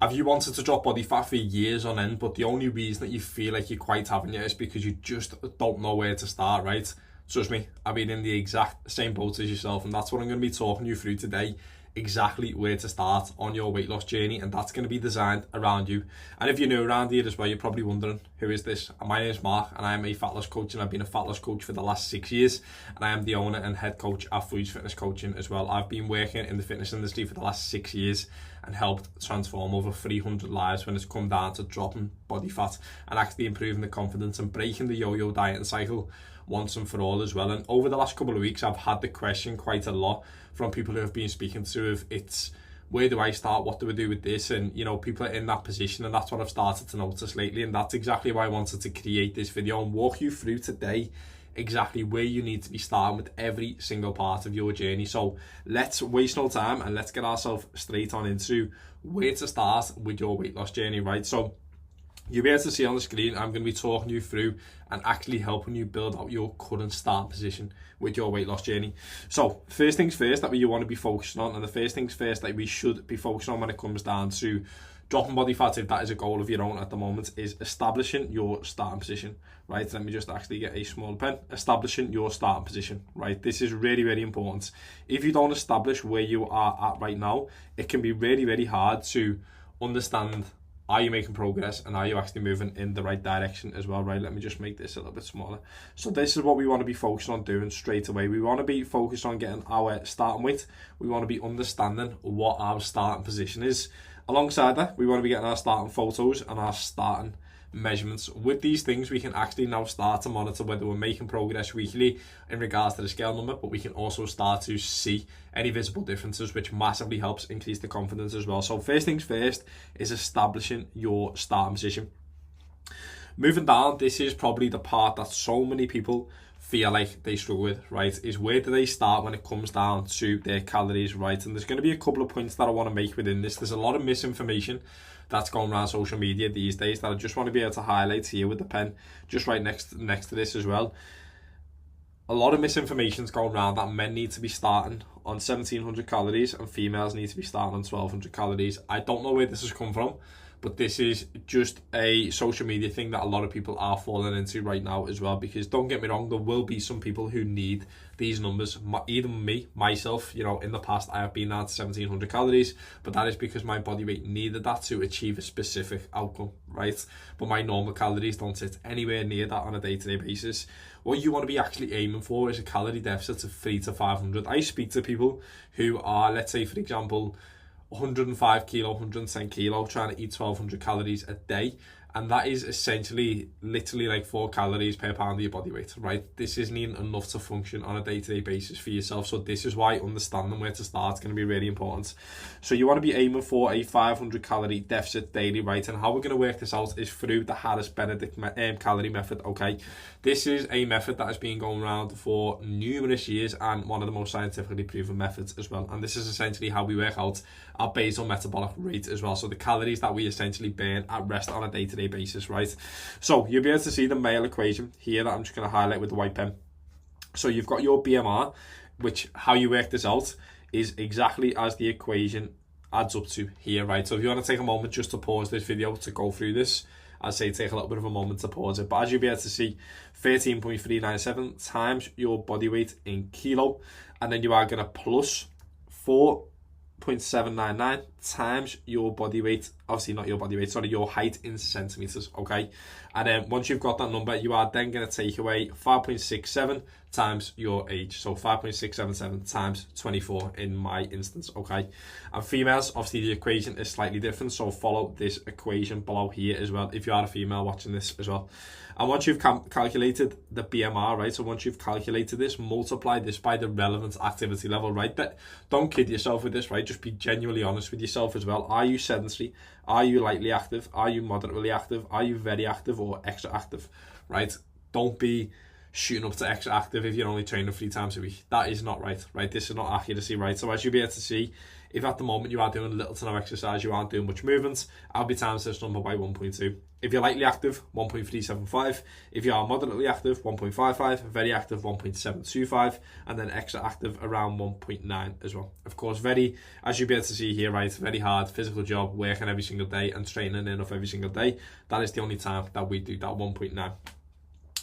Have you wanted to drop body fat for years on end, but the only reason that you feel like you quite haven't yet is because you just don't know where to start, right? Trust me, I've been in the exact same boat as yourself, and that's what I'm going to be talking you through today. Exactly where to start on your weight loss journey, and that's going to be designed around you. And if you're new around here as well, you're probably wondering, who is this? My name is Mark, and I am a fat loss coach, and I've been a fat loss coach for the last 6 years, and I am the owner and head coach at Foods Fitness Coaching as well. I've been working in the fitness industry for the last 6 years and helped transform over 300 lives when it's come down to dropping body fat and actually improving the confidence and breaking the yo-yo dieting cycle once and for all as well. And over the last couple of weeks, I've had the question quite a lot from people who have been speaking to, if it's, where do I start? What do I do with this? And, you know, people are in that position, and that's what I've started to notice lately. And that's exactly why I wanted to create this video and walk you through today exactly where you need to be starting with every single part of your journey. So let's waste no time and let's get ourselves straight on into where to start with your weight loss journey, right? So you'll be able to see on the screen, I'm going to be talking you through and actually helping you build out your current start position with your weight loss journey. So first things first that you want to be focusing on, and the first things first that we should be focusing on when it comes down to dropping body fat, if that is a goal of your own at the moment, is establishing your starting position, right? Let me just actually get a small pen. Establishing your starting position, right? This is really, really important. If you don't establish where you are at right now, it can be really, really hard to understand, are you making progress and are you actually moving in the right direction as well, right? Let me just make this a little bit smaller. So this is what we want to be focused on doing straight away. We want to be focused on getting our starting weight. We want to be understanding what our starting position is. Alongside that, we want to be getting our starting photos and our starting measurements. With these things, we can actually now start to monitor whether we're making progress weekly in regards to the scale number, but we can also start to see any visible differences, which massively helps increase the confidence as well. So first things first is establishing your starting position. Moving down, this is probably the part that so many people feel like they struggle with, right? Is where do they start when it comes down to their calories, right? And there's going to be a couple of points that I want to make within this. There's a lot of misinformation that's going around social media these days that I just want to be able to highlight here with the pen, just right next to this as well. A lot of misinformation's going around that men need to be starting on 1700 calories and females need to be starting on 1200 calories. I don't know where this has come from, but this is just a social media thing that a lot of people are falling into right now as well, because don't get me wrong, there will be some people who need these numbers. Even me, myself, you know, in the past I have been down to 1700 calories, but that is because my body weight needed that to achieve a specific outcome, right? But my normal calories don't sit anywhere near that on a day-to-day basis. What you want to be actually aiming for is a calorie deficit of 300 to 500. I speak to people who are, let's say for example, 105 kilo, 110 kilo, trying to eat 1200 calories a day. And that is essentially literally like 4 calories per pound of your body weight, right? This isn't even enough to function on a day-to-day basis for yourself. So this is why understanding where to start is going to be really important. So you want to be aiming for a 500 calorie deficit daily, right? And how we're going to work this out is through the Harris-Benedict calorie method, okay? This is a method that has been going around for numerous years and one of the most scientifically proven methods as well. And this is essentially how we work out our basal metabolic rate as well. So the calories that we essentially burn at rest on a day-to-day basis, right? So you'll be able to see the male equation here that I'm just going to highlight with the white pen. So you've got your BMR, which how you work this out is exactly as the equation adds up to here, right? So if you want to take a moment just to pause this video to go through this, I'd say take a little bit of a moment to pause it. But as you'll be able to see, 13.397 times your body weight in kilo, and then you are going to plus 4.799 times your body weight, obviously not your body weight, sorry, your height in centimeters, okay? And then once you've got that number, you are then going to take away 5.67 times your age. So 5.677 times 24 in my instance, okay? And females, obviously the equation is slightly different, so follow this equation below here as well if you are a female watching this as well. And once you've calculated the BMR, right, so once you've calculated this, multiply this by the relevant activity level, right? That, don't kid yourself with this, right? Just be genuinely honest with yourself as well. Are you sedentary? Are you lightly active? Are you moderately active? Are you very active or extra active, right? Don't be shooting up to extra active if you're only training 3 times a week. That is not right, right? This is not accuracy, right? So as you'll be able to see, If at the moment you are doing little to no exercise, you aren't doing much movement, I'll be times this number by 1.2. If you're lightly active, 1.375. If you are moderately active, 1.55. Very active, 1.725. And then extra active around 1.9 as well. Of course, very, as you'll be able to see here, right, very hard physical job, working every single day and training enough every single day. That is the only time that we do that 1.9.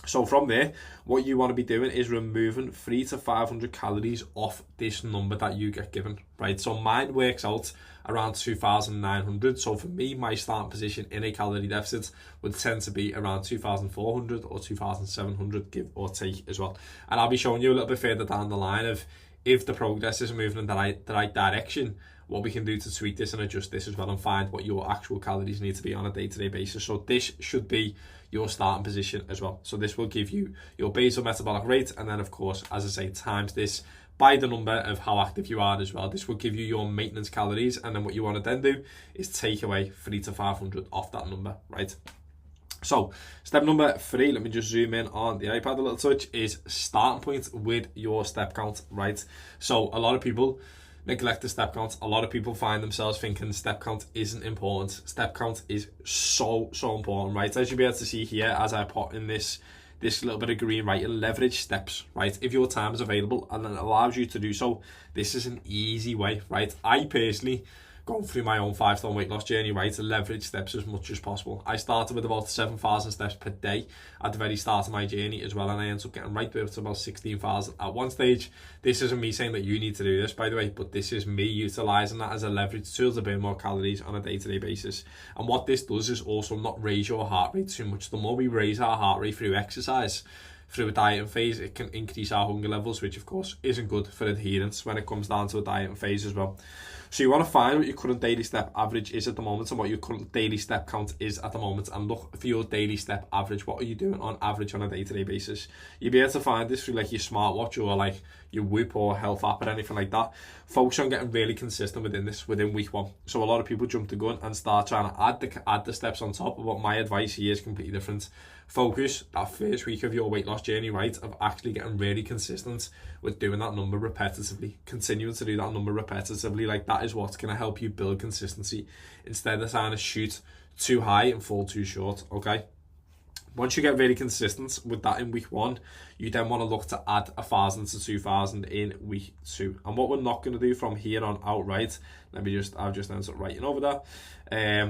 So from there, what you want to be doing is removing 300 to 500 calories off this number that you get given, right? So mine works out around 2,900. So for me, my starting position in a calorie deficit would tend to be around 2,400 or 2,700, give or take as well. And I'll be showing you a little bit further down the line of if the progress is moving in the right direction, what we can do to tweak this and adjust this as well and find what your actual calories need to be on a day-to-day basis. So this should be your starting position as well. So this will give you your basal metabolic rate, and then of course, as I say, times this by the number of how active you are as well. This will give you your maintenance calories, and then what you want to then do is take away 300 to 500 off that number, right? So step number 3, let me just zoom in on the iPad a little touch, is starting point with your step count, right? So a lot of people neglect the step count. A lot of people find themselves thinking step count isn't important. Step count is so important, right? As you'll be able to see here, as I put in this little bit of green, right, you leverage steps, right? If your time is available and it allows you to do so, this is an easy way, right? I personally, going through my own 5-stone weight loss journey, right, to leverage steps as much as possible. I started with about 7,000 steps per day at the very start of my journey as well, and I ended up getting right up to about 16,000 at one stage. This isn't me saying that you need to do this, by the way, but this is me utilising that as a leverage tool to burn more calories on a day-to-day basis. And what this does is also not raise your heart rate too much. The more we raise our heart rate through exercise, through a dieting phase, it can increase our hunger levels, which of course isn't good for adherence when it comes down to a dieting phase as well. So you want to find what your current daily step average is at the moment and what your current daily step count is at the moment, and look for your daily step average. What are you doing on average on a day-to-day basis? You'll be able to find this through like your smartwatch or like your Whoop or Health app or anything like that. Focus on getting really consistent within this within week 1. So a lot of people jump the gun and start trying to add the steps on top, but my advice here is completely different. Focus that first week of your weight loss journey, right, of actually getting really consistent with doing that number repetitively, continuing to do that number repetitively. Like, that is what's going to help you build consistency instead of trying to shoot too high and fall too short, okay? Once you get really consistent with that in week 1, you then want to look to add 1,000 to 2,000 in week 2. And what we're not going to do from here on out, right, I've just ended up writing over that.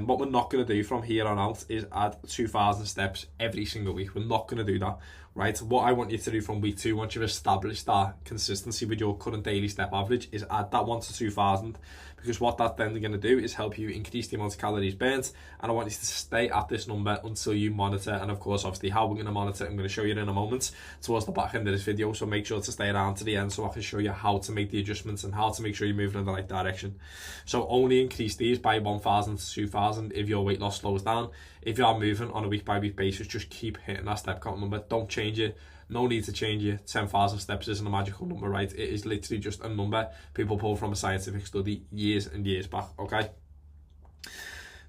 What we're not going to do from here on out is add 2,000 steps every single week. We're not going to do that, right? What I want you to do from week 2, once you've established that consistency with your current daily step average, is add that 1 to 2,000, because what that's then going to do is help you increase the amount of calories burnt. And I want you to stay at this number until you monitor. And of course, obviously, how we're going to monitor, I'm going to show you in a moment towards the back end of this video. So make sure to stay around to the end so I can show you how to make the adjustments and how to make sure you're moving in the right direction. So only increase these by 1,000 to 2,000 if your weight loss slows down. If you are moving on a week by week basis, just keep hitting that step count number. Don't change it. No need to change it. 10,000 steps isn't a magical number, right? It is literally just a number people pulled from a scientific study years and years back, okay?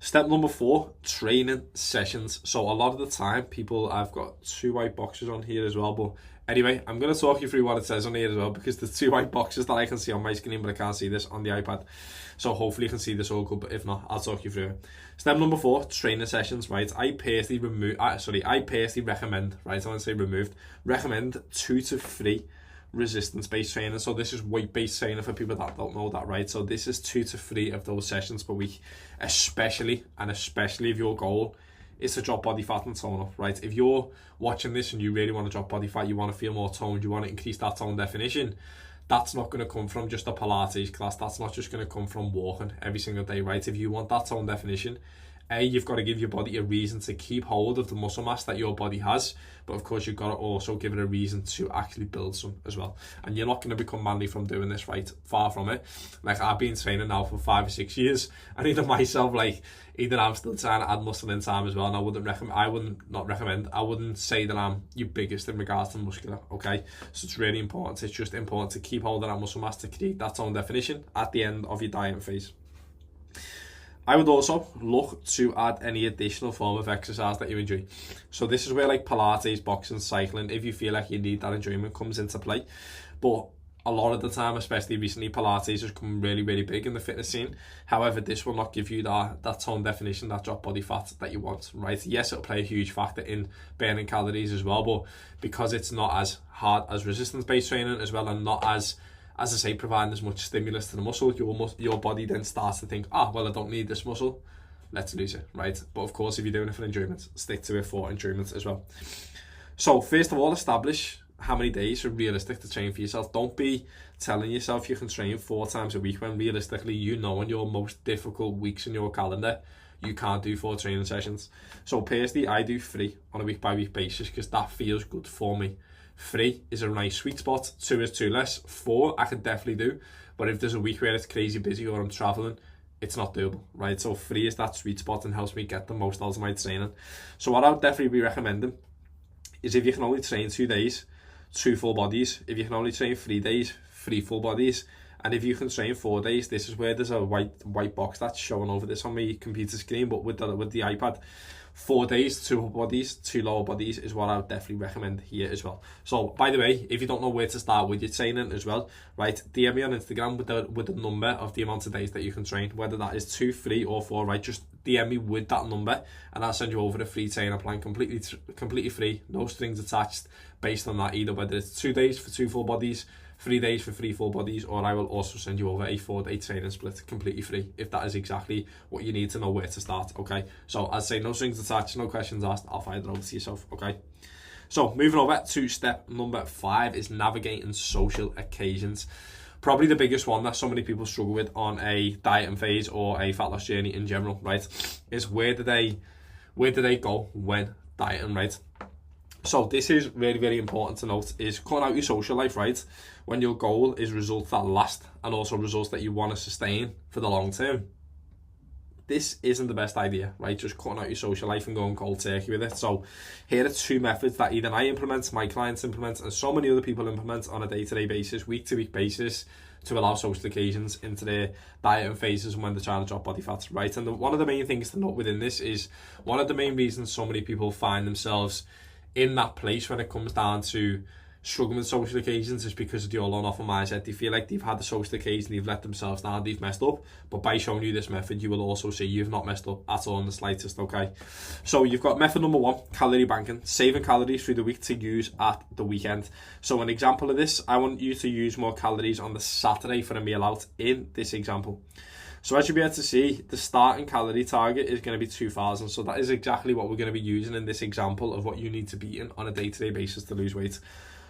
Step number 4, training sessions. So a lot of the time, I've got 2 white boxes on here as well, but anyway, I'm going to talk you through what it says on here as well, because there's 2 white boxes that I can see on my screen, but I can't see this on the iPad. So hopefully you can see this all good, but if not, I'll talk you through it. Step number 4, training sessions, right? I personally recommend, right? I won't say removed, recommend 2 to 3 resistance-based training. So this is weight-based training for people that don't know that, right? So this is 2 to 3 of those sessions per week, especially if your goal is to drop body fat and tone up, right? If you're watching this and you really want to drop body fat, you want to feel more toned, you want to increase that tone definition, that's not going to come from just a Pilates class. That's not just going to come from walking every single day, right? If you want that tone definition, you've got to give your body a reason to keep hold of the muscle mass that your body has, but of course you've got to also give it a reason to actually build some as well. And you're not going to become manly from doing this, right? Far from it. Like, I've been training now for 5 or 6 years, and either I'm still trying to add muscle in time as well, and I wouldn't say that I'm your biggest in regards to muscular, okay? So it's really important. It's just important to keep hold of that muscle mass to create that tone definition at the end of your diet phase. I would also look to add any additional form of exercise that you enjoy. So this is where like Pilates, boxing, cycling, if you feel like you need that enjoyment, comes into play. But a lot of the time, especially recently, Pilates has come really, really big in the fitness scene. However, this will not give you that tone definition, that drop body fat that you want, right? Yes, it'll play a huge factor in burning calories as well, but because it's not as hard as resistance-based training as well, and not as I say, providing as much stimulus to the muscle, your body then starts to think, well, I don't need this muscle, let's lose it, right? But of course, if you're doing it for enjoyment, stick to it for enjoyment as well. So first of all, establish how many days are realistic to train for yourself. Don't be telling yourself you can train 4 times a week when realistically, you know, in your most difficult weeks in your calendar, you can't do 4 training sessions. So personally, I do 3 on a week by week basis because that feels good for me. 3 is a nice sweet spot. 2 is too less. 4 I can definitely do, but if there's a week where it's crazy busy or I'm traveling, it's not doable, right? So 3 is that sweet spot and helps me get the most out of my training. So what I would definitely be recommending is, if you can only train 2 days, 2 full bodies. If you can only train 3 days, 3 full bodies. And if you can train 4 days, this is where there's a white box that's showing over this on my computer screen, but with the iPad. 4 days, 2 upper bodies, 2 lower bodies is what I would definitely recommend here as well. So, by the way, if you don't know where to start with your training as well, right, DM me on Instagram with the number of the amount of days that you can train, whether that is 2, 3 or 4, right? Just DM me with that number and I'll send you over a free trainer plan, completely free, no strings attached, based on that, either whether it's 2 days for 2 full bodies, 3 days for 3 full bodies, or I will also send you over a 4-day training split completely free if that is exactly what you need to know where to start, okay? So as I say, no strings attached, no questions asked, I'll fire it over to yourself, okay? So moving over to step number 5 is navigating social occasions. Probably the biggest one that so many people struggle with on a dieting phase or a fat loss journey in general, right? Is where do they go when dieting, right? So this is really, very important to note, is cutting out your social life, right? When your goal is results that last and also results that you want to sustain for the long term. This isn't the best idea, right? Just cutting out your social life and going cold turkey with it. So here are 2 methods that either I implement, my clients implement, and so many other people implement on a day-to-day basis, week-to-week basis, to allow social occasions into their dieting phases when they're trying to drop body fat, right? And one of the main things to note within this is, one of the main reasons so many people find themselves in that place when it comes down to struggling with social occasions is because of the all or nothing mindset. They feel like they've had the social occasion, they've let themselves down, they've messed up. But by showing you this method, you will also see you've not messed up at all in the slightest, okay? So you've got method number 1, calorie banking, saving calories through the week to use at the weekend. So an example of this, I want you to use more calories on the Saturday for a meal out in this example. So as you'll be able to see, the starting calorie target is going to be 2,000. So that is exactly what we're going to be using in this example of what you need to be eating on a day-to-day basis to lose weight.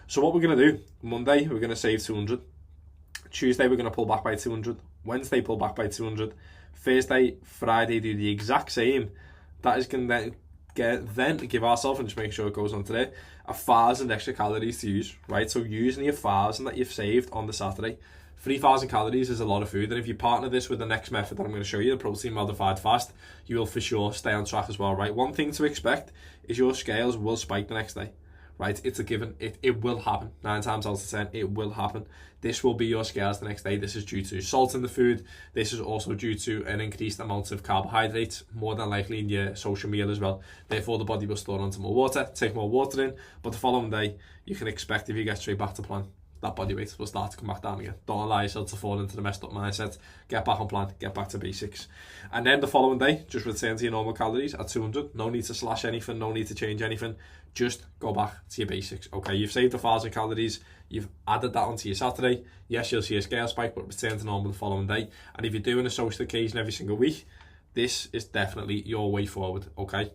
So what we're going to do, Monday, we're going to save 200. Tuesday, we're going to pull back by 200. Wednesday, pull back by 200. Thursday, Friday, do the exact same. That is going to then give ourselves, and just make sure it goes on today, 1,000 extra calories to use, right? So using your 1,000 that you've saved on the Saturday, 3,000 calories is a lot of food, and if you partner this with the next method that I'm going to show you, the protein modified fast, you will for sure stay on track as well, right? One thing to expect is your scales will spike the next day, right? It's a given. It will happen. 9 times out of 10, it will happen. This will be your scales the next day. This is due to salt in the food. This is also due to an increased amount of carbohydrates, more than likely in your social meal as well. Therefore, the body will store onto more water, take more water in, but the following day, you can expect, if you get straight back to plan, that body weight will start to come back down again. Don't allow yourself to fall into the messed up mindset. Get back on plan, get back to basics. And then the following day, just return to your normal calories at 200. No need to slash anything, no need to change anything. Just go back to your basics. Okay, you've saved 1,000 calories, you've added that onto your Saturday. Yes, you'll see a scale spike, but return to normal the following day. And if you're doing a social occasion every single week, this is definitely your way forward, okay?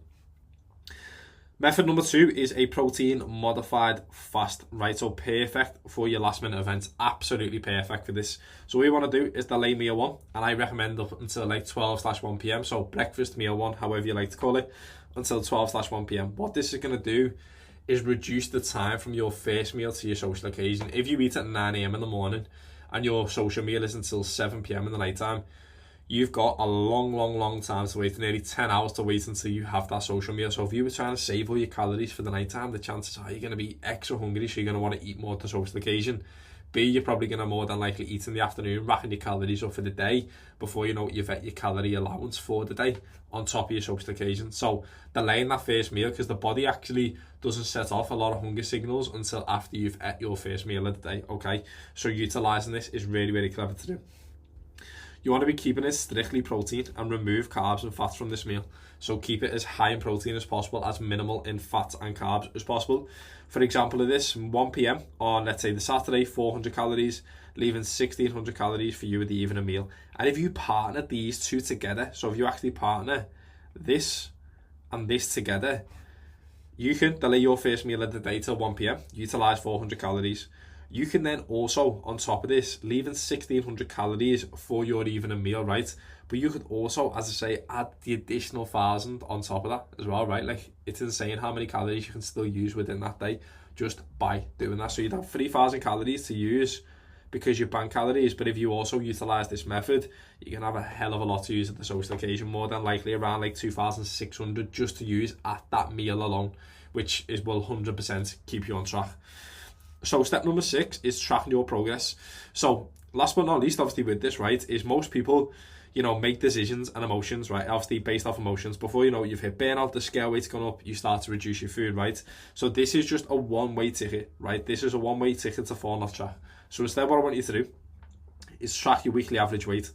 Method number 2 is a protein modified fast, right? So perfect for your last minute event. Absolutely perfect for this. So what you want to do is delay meal 1, and I recommend up until like 12/1 p.m. So breakfast, meal 1, however you like to call it, until 12/1 p.m. What this is going to do is reduce the time from your first meal to your social occasion. If you eat at 9 a.m. in the morning and your social meal is until 7 p.m. in the night time, you've got a long time to wait, nearly 10 hours to wait until you have that social meal. So if you were trying to save all your calories for the night time, the chances are you're going to be extra hungry, so you're going to want to eat more at the social occasion. B, you're probably going to more than likely eat in the afternoon, racking your calories up for the day. Before you know it, you've got your calorie allowance for the day on top of your social occasion. So delaying that first meal, because the body actually doesn't set off a lot of hunger signals until after you've ate your first meal of the day, okay? So utilising this is really, really clever to do. You want to be keeping it strictly protein and remove carbs and fats from this meal. So keep it as high in protein as possible, as minimal in fats and carbs as possible. For example of this, 1 p.m. on, let's say, the Saturday, 400 calories, leaving 1,600 calories for you at the evening meal. And if you partner these two together, so if you actually partner this and this together, you can delay your first meal of the day till 1 p.m, utilise 400 calories. You can then also, on top of this, leaving 1,600 calories for your evening meal, right? But you could also, as I say, add the additional 1,000 on top of that as well, right? Like, it's insane how many calories you can still use within that day just by doing that. So you'd have 3,000 calories to use because you bank calories, but if you also utilise this method, you can have a hell of a lot to use at the social occasion, more than likely around like 2,600 just to use at that meal alone, which will 100% keep you on track. So step number 6 is tracking your progress. So last but not least, obviously with this, right, is most people, make decisions and emotions, right, obviously based off emotions. Before you know it, you've hit burnout, the scale weight's gone up, you start to reduce your food, right? So this is just a one-way ticket, right? This is a one-way ticket to fall off track. So instead, what I want you to do is track your weekly average weight.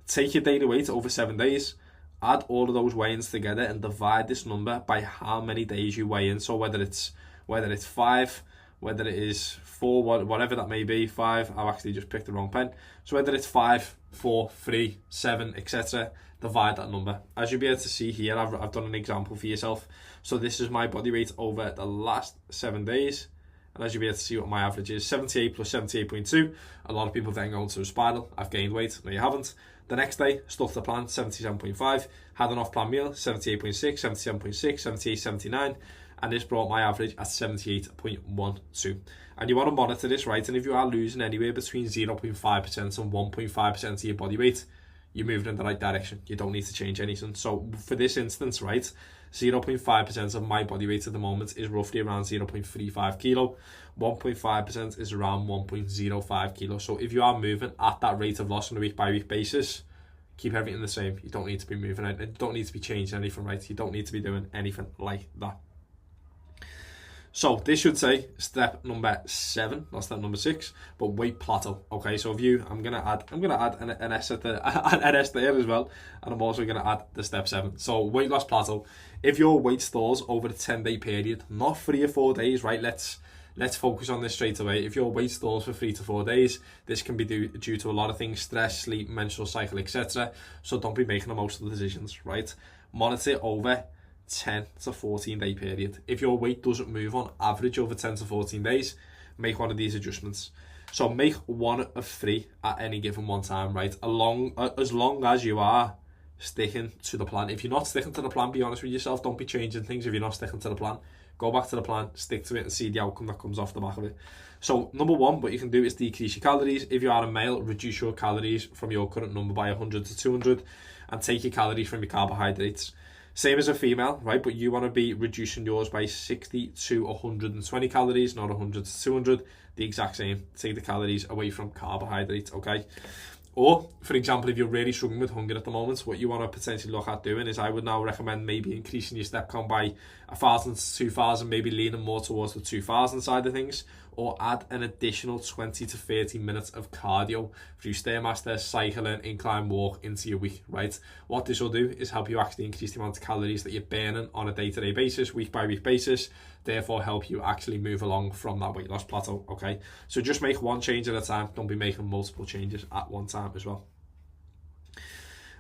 Take your daily weight over 7 days, add all of those weigh-ins together and divide this number by how many days you weigh in. So whether it's 5, whether it is 4, whatever that may be, 5, I've actually just picked the wrong pen. So whether it's 5, 4, 3, 7, etc., divide that number. As you'll be able to see here, I've done an example for yourself. So this is my body weight over the last 7 days. And as you'll be able to see what my average is, 78 plus 78.2. A lot of people then go into a spiral. I've gained weight. No, you haven't. The next day, stuck to plan, 77.5. Had an off-plan meal, 78.6, 77.6, 78, 79. And this brought my average at 78.12. And you want to monitor this, right? And if you are losing anywhere between 0.5% and 1.5% of your body weight, you're moving in the right direction. You don't need to change anything. So for this instance, right, 0.5% of my body weight at the moment is roughly around 0.35 kilo. 1.5% is around 1.05 kilo. So if you are moving at that rate of loss on a week by week basis, keep everything the same. You don't need to be moving it. You don't need to be changing anything, right? You don't need to be doing anything like that. So this should say step number 7, not step number 6, but weight plateau. Okay, so I'm gonna add an S at an S there as well, and I'm also gonna add the step 7. So weight loss plateau. If your weight stalls over a 10-day period, not 3 or 4 days, right? Let's focus on this straight away. If your weight stalls for 3 to 4 days, this can be due to a lot of things: stress, sleep, menstrual cycle, etc. So don't be making emotional decisions, right? Monitor over 10 to 14 day period. If your weight doesn't move on average over 10 to 14 days, make one of these adjustments. So make one of 3 at any given one time, right? As long as you are sticking to the plan. If you're not sticking to the plan, be honest with yourself. Don't be changing things if you're not sticking to the plan. Go back to the plan, stick to it, and see the outcome that comes off the back of it. So number 1, what you can do is decrease your calories. If you are a male, reduce your calories from your current number by 100 to 200 and take your calories from your carbohydrates. Same as a female, right? But you want to be reducing yours by 60 to 120 calories, not 100 to 200. The exact same. Take the calories away from carbohydrates, okay? Or, for example, if you're really struggling with hunger at the moment, what you want to potentially look at doing is I would now recommend maybe increasing your step count by 1,000 to 2,000, maybe leaning more towards the 2,000 side of things, or add an additional 20 to 30 minutes of cardio through Stairmaster, cycling, incline walk into your week, right? What this will do is help you actually increase the amount of calories that you're burning on a day-to-day basis, week by week basis, therefore help you actually move along from that weight loss plateau, okay? So just make one change at a time. Don't be making multiple changes at one time as well.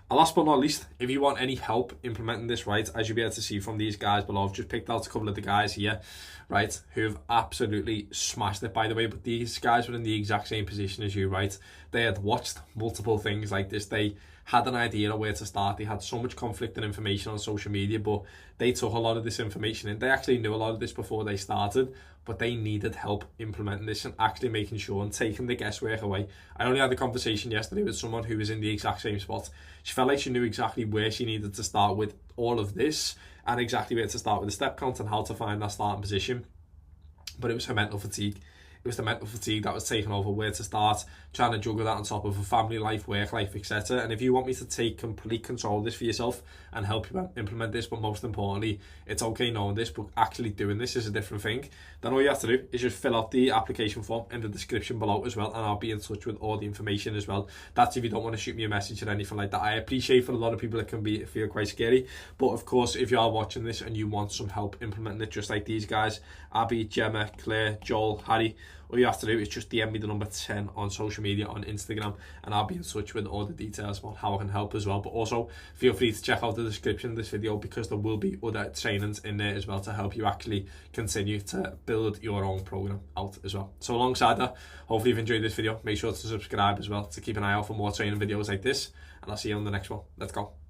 And last but not least, if you want any help implementing this, right, as you'll be able to see from these guys below, I've just picked out a couple of the guys here, right, who've absolutely smashed it, by the way, but these guys were in the exact same position as you, right? They had watched multiple things like this. They had an idea of where to start. They had so much conflicting information on social media, but they took a lot of this information in. They actually knew a lot of this before they started, but they needed help implementing this and actually making sure and taking the guesswork away. I only had a conversation yesterday with someone who was in the exact same spot. She felt like she knew exactly where she needed to start with all of this and exactly where to start with the step count and how to find that starting position. But it was her mental fatigue. it was the mental fatigue that was taking over, where to start, trying to juggle that on top of a family life, work life, etc. And if you want me to take complete control of this for yourself and help you implement this, but most importantly, it's okay knowing this, but actually doing this is a different thing, then all you have to do is just fill out the application form in the description below as well, and I'll be in touch with all the information as well. That's if you don't want to shoot me a message or anything like that. I appreciate for a lot of people it can feel quite scary, but of course, if you are watching this and you want some help implementing it just like these guys, Abby, Gemma, Claire, Joel, Harry, all you have to do is just DM me the number 10 on social media on Instagram, and I'll be in touch with all the details about how I can help as well. But also feel free to check out the description of this video, because there will be other trainings in there as well to help you actually continue to build your own program out as well. So alongside that, hopefully you've enjoyed this video. Make sure to subscribe as well to keep an eye out for more training videos like this, and I'll see you on the next one. Let's go.